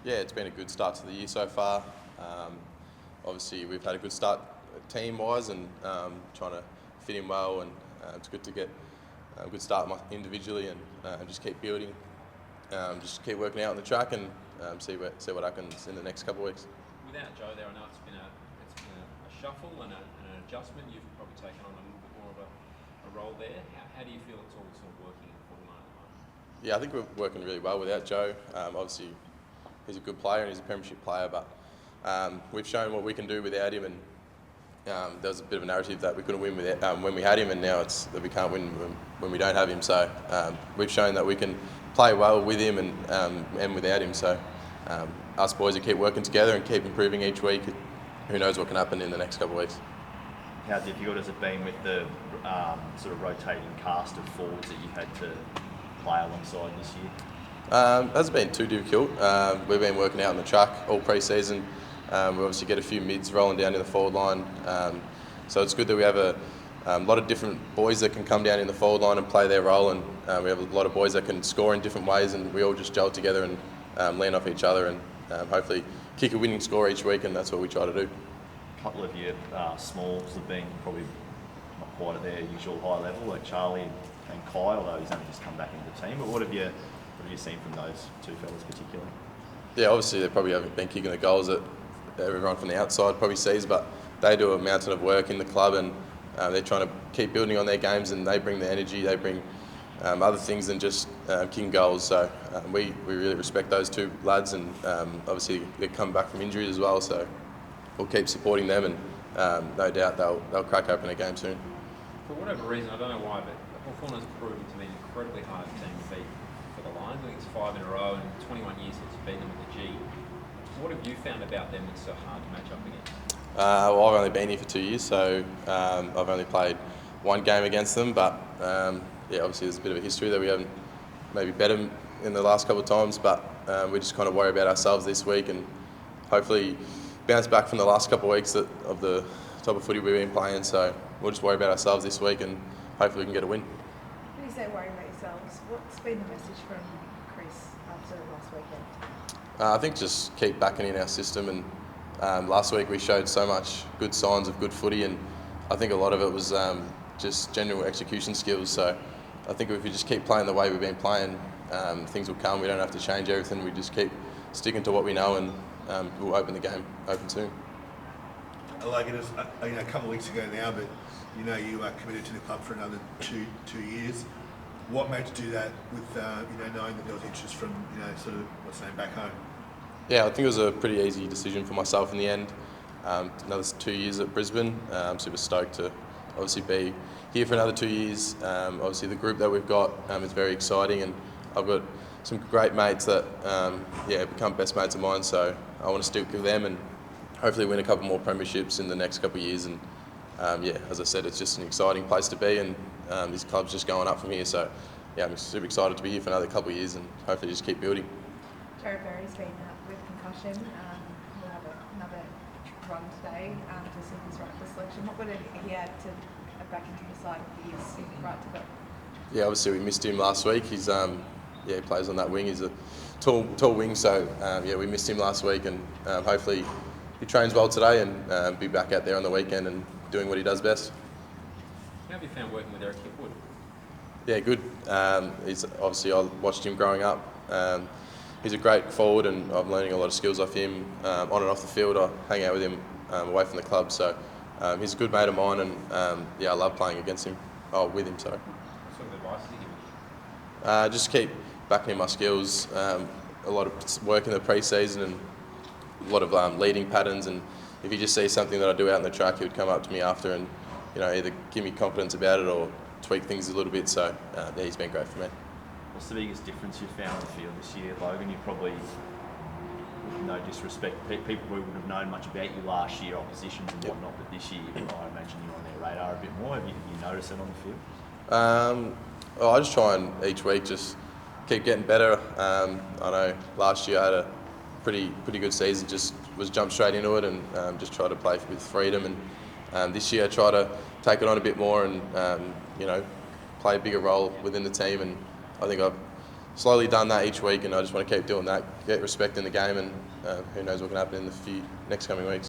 Yeah, it's been a good start to the year so far. Obviously, we've had a good start team-wise and trying to fit in well, and it's good to get a good start individually and just keep building, just keep working out on the track and see what happens in the next couple of weeks. Without Joe there, I know it's been a shuffle and an adjustment. You've probably taken on a little bit more of a role there. How do you feel it's all sort of working in Hawthorn at the moment? Yeah, I think we're working really well without Joe. Obviously, he's a good player and he's a premiership player, but we've shown what we can do without him, and there was a bit of a narrative that we couldn't win when we had him, and now it's that we can't win when we don't have him. So we've shown that we can play well with him and without him. So us boys will keep working together and keep improving each week. Who knows what can happen in the next couple of weeks. How difficult has it been with the sort of rotating cast of forwards that you've had to play alongside this year? It hasn't been too difficult. We've been working out on the track all pre-season. We obviously get a few mids rolling down in the forward line. So it's good that we have a lot of different boys that can come down in the forward line and play their role, and we have a lot of boys that can score in different ways, and we all just gel together and lean off each other and hopefully kick a winning score each week, and that's what we try to do. A couple of your smalls have been probably not quite at their usual high level, like Charlie and Kai, although he's only just come back into the team. But what have you seen from those two fellas particularly? Yeah, obviously they probably haven't been kicking the goals that everyone from the outside probably sees, but they do a mountain of work in the club, and they're trying to keep building on their games, and they bring the energy, they bring other things than just kicking goals. So we really respect those two lads, and obviously they come back from injuries as well, so we'll keep supporting them, and no doubt they'll crack open a game soon. For whatever reason, I don't know why, but Hawthorn has proven to be an incredibly hard team to beat for the Lions. I think it's 5 in a row and 21 years since you've beaten them with the G. What have you found about them that's so hard to match up against? Well, I've only been here for 2 years, so I've only played one game against them, but yeah, obviously there's a bit of a history that we haven't maybe bet them in the last couple of times, but we just kind of worry about ourselves this week and hopefully bounce back from the last couple of weeks of the type of footy we've been playing. So we'll just worry about ourselves this week and hopefully we can get a win. When you say worry about yourselves, what's been the message from Chris after last weekend? I think just keep backing in our system, and last week we showed so much good signs of good footy, and I think a lot of it was just general execution skills. So I think if we just keep playing the way we've been playing, things will come. We don't have to change everything. We just keep sticking to what we know, and we'll open the game open soon. Like it is, a couple of weeks ago now, but you are committed to the club for another two years. What made you do that with knowing that there was interest from sort of what's name back home? Yeah, I think it was a pretty easy decision for myself in the end. Another 2 years at Brisbane. I'm super stoked to obviously be here for another 2 years. Obviously the group that we've got is very exciting, and I've got some great mates that become best mates of mine. So I want to stick with them and hopefully win a couple more premierships in the next couple of years. And as I said, it's just an exciting place to be, and this club's just going up from here. So yeah, I'm super excited to be here for another couple of years and hopefully just keep building. Jared Berry's been with concussion. He'll have another run today to see his right for selection. What would he add to back into the side if he is right to go? Yeah, obviously we missed him last week. He's he plays on that wing. He's a tall wing, so we missed him last week, and hopefully he trains well today and be back out there on the weekend and doing what he does best. How have you found working with Eric Hipwood? Yeah, good. He's obviously, I watched him growing up. He's a great forward, and I'm learning a lot of skills off him on and off the field. I hang out with him away from the club, so he's a good mate of mine, and I love playing against him. Oh, with him, sorry. What sort of advice did he give you? Just keep backing in my skills. A lot of work in the pre-season and a lot of leading patterns, and if he just sees something that I do out on the track, he would come up to me after and either give me confidence about it or tweak things a little bit. So he's been great for me. What's the biggest difference you've found on the field this year, Logan? You probably, with no disrespect, people who wouldn't have known much about you last year, oppositions and whatnot, but this year I imagine you're on their radar a bit more. Have you noticed it on the field? I just try and each week just keep getting better. I know last year I had a pretty good season, just was jumped straight into it and just try to play with freedom. And this year I try to take it on a bit more and play a bigger role within the team. And I think I've slowly done that each week, and I just want to keep doing that, get respect in the game, and who knows what can happen in the next coming weeks.